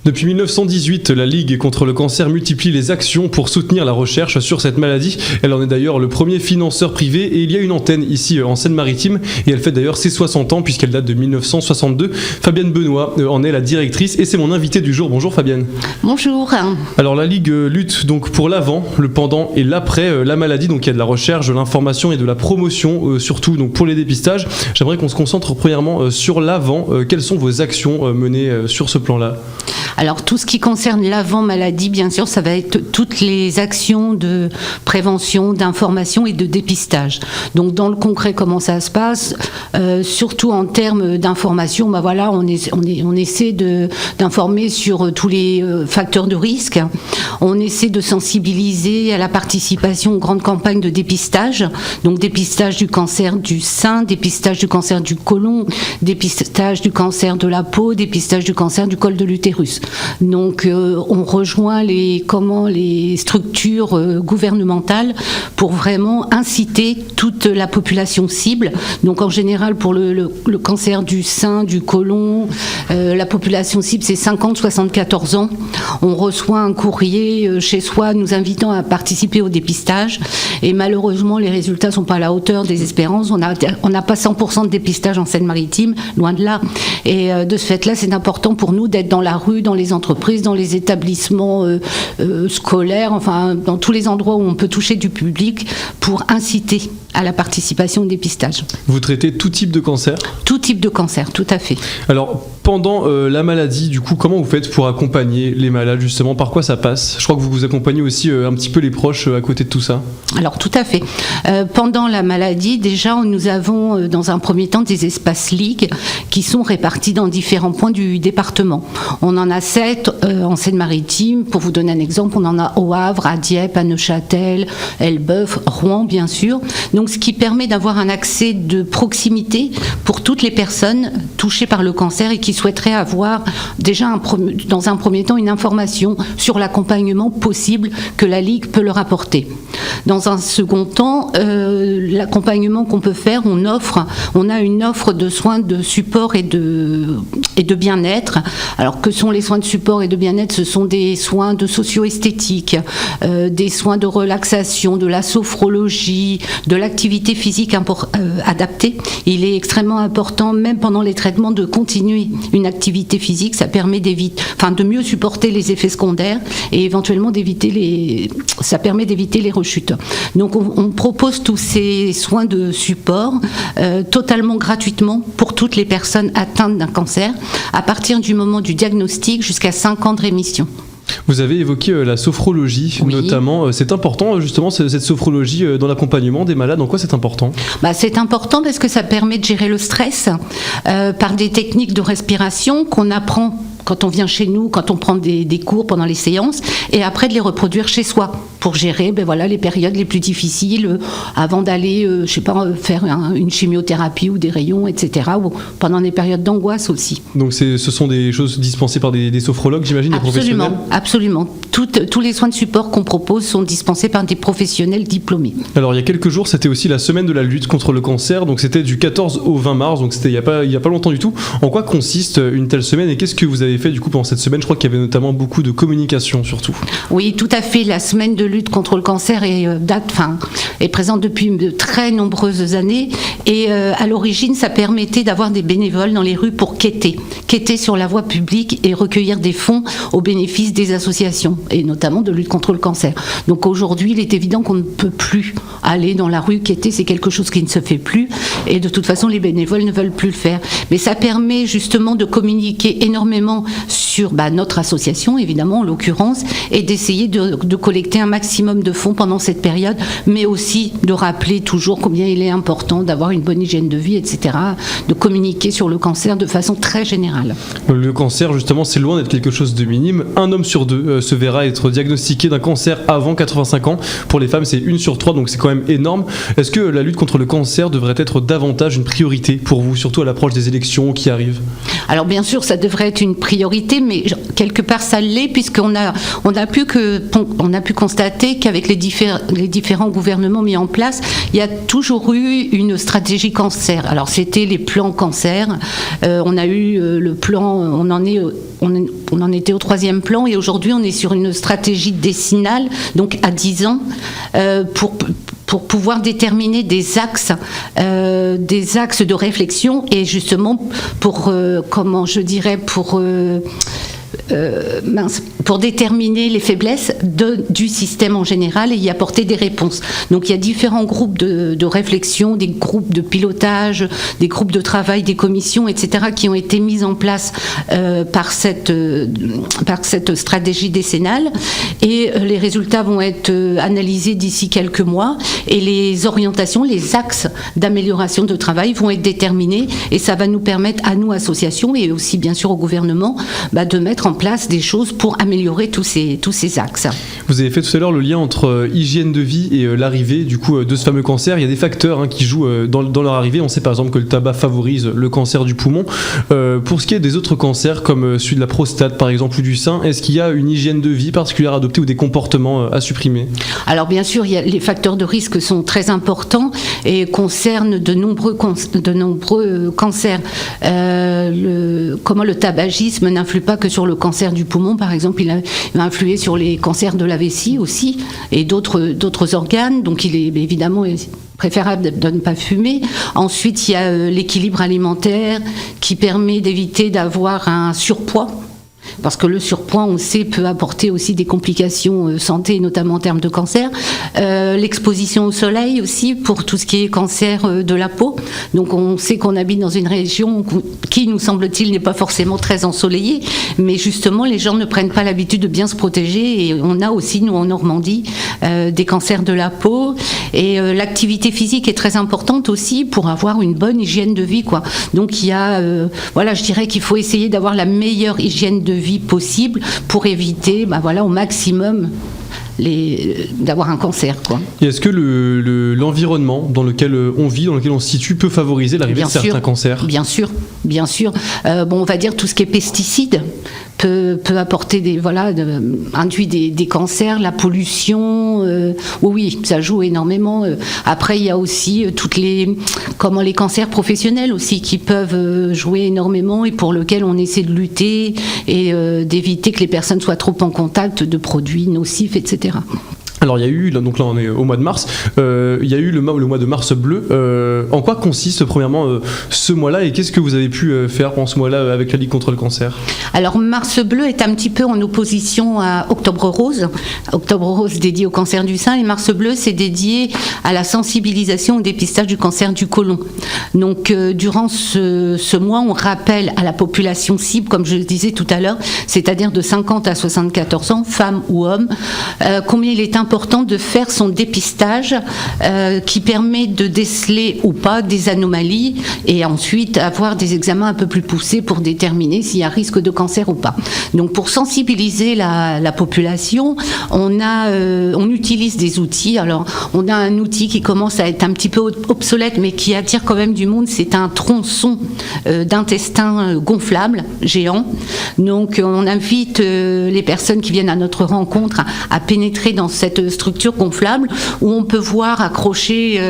Depuis 1918, la Ligue contre le cancer multiplie les actions pour soutenir la recherche sur cette maladie. Elle en est d'ailleurs le premier financeur privé et il y a une antenne ici en Seine-Maritime et elle fait d'ailleurs ses 60 ans puisqu'elle date de 1962. Fabienne Benoît en est la directrice et c'est mon invitée du jour. Bonjour Fabienne. Bonjour. Alors la Ligue lutte donc pour l'avant, le pendant et l'après la maladie. Donc il y a de la recherche, de l'information et de la promotion surtout donc pour les dépistages. J'aimerais qu'on se concentre premièrement sur l'avant. Quelles sont vos actions menées sur ce plan-là ? Alors tout ce qui concerne l'avant-maladie, bien sûr, ça va être toutes les actions de prévention, d'information et de dépistage. Donc dans le concret, comment ça se passe ? Surtout en termes d'information, voilà, on essaie d'informer sur tous les facteurs de risque. On essaie de sensibiliser à la participation aux grandes campagnes de dépistage. Donc dépistage du cancer du sein, dépistage du cancer du côlon, dépistage du cancer de la peau, dépistage du cancer du col de l'utérus. Donc on rejoint les structures gouvernementales pour vraiment inciter toute la population cible. Donc en général pour le cancer du sein, du côlon, la population cible c'est 50-74 ans. On reçoit un courrier chez soi nous invitant à participer au dépistage et malheureusement les résultats ne sont pas à la hauteur des espérances. On n'a pas 100% de dépistage en Seine-Maritime, loin de là. Et de ce fait-là, c'est important pour nous d'être dans la rue, dans les entreprises, dans les établissements scolaires, enfin dans tous les endroits où on peut toucher du public pour inciter à la participation au dépistage. Vous traitez tout type de cancer ? Tout type de cancer, tout à fait. Alors, pendant la maladie, du coup, comment vous faites pour accompagner les malades, justement ? Par quoi ça passe ? Je crois que vous accompagnez aussi un petit peu les proches à côté de tout ça. Alors, tout à fait. Pendant la maladie, déjà, nous avons dans un premier temps des espaces ligues qui sont répartis dans différents points du département. On en a 7 en Seine-Maritime. Pour vous donner un exemple, on en a au Havre, à Dieppe, à Neuchâtel, Elbeuf, Rouen, bien sûr. Donc, ce qui permet d'avoir un accès de proximité pour toutes les personnes touchées par le cancer et qui souhaiteraient avoir déjà dans un premier temps une information sur l'accompagnement possible que la Ligue peut leur apporter. Dans un second temps, l'accompagnement qu'on peut faire, on a une offre de soins de support et de bien-être. Alors que sont les soins de support et de bien-être ? Ce sont des soins de socio-esthétique, des soins de relaxation, de la sophrologie, de l'activité physique adaptée. Il est extrêmement important, même pendant les traitements, de continuer une activité physique. Ça permet de mieux supporter les effets secondaires et éventuellement ça permet d'éviter les rechutes. Donc on propose tous ces soins de support totalement gratuitement pour toutes les personnes atteintes d'un cancer à partir du moment du diagnostic jusqu'à 5 ans de rémission. Vous avez évoqué la sophrologie, oui. Notamment. C'est important, justement, cette sophrologie dans l'accompagnement des malades. En quoi c'est important ? C'est important parce que ça permet de gérer le stress par des techniques de respiration qu'on apprend quand on vient chez nous, quand on prend des cours pendant les séances, et après de les reproduire chez soi pour gérer les périodes les plus difficiles avant d'aller, faire une chimiothérapie ou des rayons, etc. Ou pendant des périodes d'angoisse aussi. Donc ce sont des choses dispensées par des sophrologues, j'imagine, des professionnels ? Absolument. Tous les soins de support qu'on propose sont dispensés par des professionnels diplômés. Alors il y a quelques jours, c'était aussi la semaine de la lutte contre le cancer, donc c'était du 14 au 20 mars, donc c'était il y a pas longtemps du tout. En quoi consiste une telle semaine et qu'est-ce que vous avez fait du coup pendant cette semaine ? Je crois qu'il y avait notamment beaucoup de communication surtout. Oui, tout à fait. La semaine de lutte contre le cancer est présente depuis de très nombreuses années et à l'origine, ça permettait d'avoir des bénévoles dans les rues pour quêter sur la voie publique et recueillir des fonds au bénéfice des associations et notamment de lutte contre le cancer. Donc aujourd'hui, il est évident qu'on ne peut plus aller dans la rue quêter, c'est quelque chose qui ne se fait plus et de toute façon, les bénévoles ne veulent plus le faire. Mais ça permet justement de communiquer énormément sur notre association, évidemment, en l'occurrence, et d'essayer de collecter un maximum de fonds pendant cette période, mais aussi de rappeler toujours combien il est important d'avoir une bonne hygiène de vie, etc., de communiquer sur le cancer de façon très générale. Le cancer, justement, c'est loin d'être quelque chose de minime. 1 homme sur 2 se verra être diagnostiqué d'un cancer avant 85 ans. Pour les femmes, c'est 1 sur 3, donc c'est quand même énorme. Est-ce que la lutte contre le cancer devrait être davantage une priorité pour vous, surtout à l'approche des élections qui arrivent ? Alors bien sûr, ça devrait être une priorité, mais quelque part ça l'est, puisqu'on a pu constater qu'avec les différents gouvernements mis en place, il y a toujours eu une stratégie cancer. Alors c'était les plans cancer, on a eu le plan, on en était au 3e plan, et aujourd'hui on est sur une stratégie décennale, donc à 10 ans, pour pouvoir déterminer des axes de réflexion, et justement pour déterminer les faiblesses du système en général et y apporter des réponses. Donc il y a différents groupes de réflexion, des groupes de pilotage, des groupes de travail, des commissions, etc., qui ont été mis en place par cette stratégie décennale, et les résultats vont être analysés d'ici quelques mois, et les orientations, les axes d'amélioration de travail vont être déterminés, et ça va nous permettre, à nous associations et aussi bien sûr au gouvernement, de mettre en place des choses pour améliorer tous ces axes. Vous avez fait tout à l'heure le lien entre hygiène de vie et l'arrivée du coup de ce fameux cancer. Il y a des facteurs qui jouent dans leur arrivée. On sait par exemple que le tabac favorise le cancer du poumon. Pour ce qui est des autres cancers comme celui de la prostate par exemple ou du sein, est-ce qu'il y a une hygiène de vie particulière à adopter ou des comportements à supprimer? Alors bien sûr, les facteurs de risque sont très importants et concernent de nombreux cancers. Comment le tabagisme n'influe pas que sur le cancer du poumon, par exemple, il va influer sur les cancers de la vessie aussi et d'autres organes. Donc il est évidemment préférable de ne pas fumer. Ensuite, il y a l'équilibre alimentaire qui permet d'éviter d'avoir un surpoids. Parce que le surpoids, on sait, peut apporter aussi des complications santé, notamment en termes de cancer. L'exposition au soleil aussi, pour tout ce qui est cancer de la peau. Donc on sait qu'on habite dans une région qui, nous semble-t-il, n'est pas forcément très ensoleillée, mais justement, les gens ne prennent pas l'habitude de bien se protéger. Et on a aussi, nous, en Normandie, des cancers de la peau. Et l'activité physique est très importante aussi pour avoir une bonne hygiène de vie, quoi. Donc il y a, je dirais qu'il faut essayer d'avoir la meilleure hygiène de vie possible pour éviter au maximum d'avoir un cancer, quoi. Et est-ce que l'environnement dans lequel on vit, dans lequel on se situe, peut favoriser l'arrivée de certains cancers? Bien sûr. On va dire tout ce qui est pesticides peut apporter induit des cancers, la pollution, oui, ça joue énormément. Après, il y a aussi les cancers professionnels aussi qui peuvent jouer énormément et pour lesquels on essaie de lutter et d'éviter que les personnes soient trop en contact de produits nocifs, etc. Alors il y a eu, donc là on est au mois de mars, il y a eu le mois de mars bleu. En quoi consiste premièrement ce mois-là et qu'est-ce que vous avez pu faire pendant ce mois-là avec la Ligue contre le cancer? Alors Mars bleu est un petit peu en opposition à Octobre rose. Octobre rose dédié au cancer du sein et Mars bleu c'est dédié à la sensibilisation au dépistage du cancer du côlon. Donc durant ce mois on rappelle à la population cible, comme je le disais tout à l'heure, c'est-à-dire de 50 à 74 ans, femmes ou hommes, combien il est important de faire son dépistage qui permet de déceler ou pas des anomalies et ensuite avoir des examens un peu plus poussés pour déterminer s'il y a risque de cancer ou pas. Donc pour sensibiliser la population, on utilise des outils. Alors on a un outil qui commence à être un petit peu obsolète mais qui attire quand même du monde, c'est un tronçon d'intestin gonflable géant. Donc on invite les personnes qui viennent à notre rencontre à pénétrer dans cette structure gonflable où on peut voir accrocher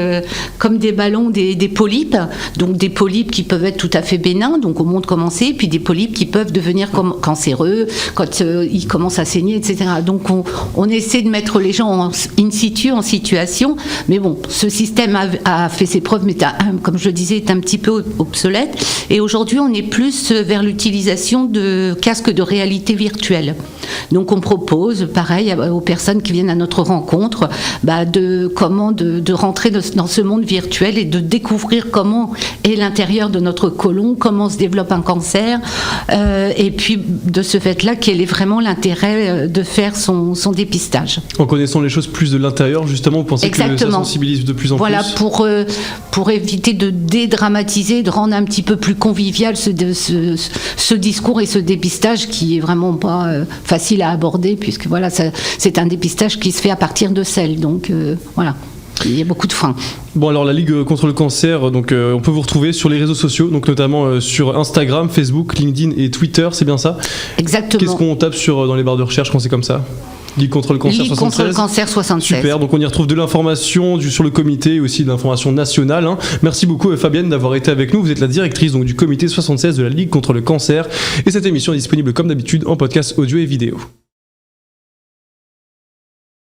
comme des ballons des polypes, donc des polypes qui peuvent être tout à fait bénins, donc on montre comment c'est, puis des polypes qui peuvent devenir cancéreux quand ils commencent à saigner, etc. Donc on essaie de mettre les gens in situ, en situation, mais bon, ce système a fait ses preuves, mais comme je le disais, est un petit peu obsolète, et aujourd'hui on est plus vers l'utilisation de casques de réalité virtuelle. Donc on propose, pareil, aux personnes qui viennent à notre rencontre, de rentrer dans ce monde virtuel et de découvrir comment est l'intérieur de notre côlon, comment se développe un cancer, et puis de ce fait-là, quel est vraiment l'intérêt de faire son dépistage. En connaissant les choses plus de l'intérieur, justement, vous pensez Exactement. Que ça sensibilise de plus en plus? Voilà, pour éviter de dédramatiser, de rendre un petit peu plus convivial ce discours et ce dépistage qui est vraiment pas facile à aborder, puisque voilà, c'est un dépistage qui se fait à partir de sel, donc voilà. Il y a beaucoup de freins. Bon, alors la Ligue contre le cancer, donc on peut vous retrouver sur les réseaux sociaux, donc notamment sur Instagram, Facebook, LinkedIn et Twitter, c'est bien ça? Exactement. Qu'est-ce qu'on tape dans les barres de recherche quand c'est comme ça? Ligue contre le cancer Ligue 76. contre le cancer 76. Super, donc on y retrouve de l'information sur le comité et aussi de l'information nationale. Hein. Merci beaucoup Fabienne d'avoir été avec nous. Vous êtes la directrice donc, du comité 76 de la Ligue contre le cancer. Et cette émission est disponible comme d'habitude en podcast audio et vidéo.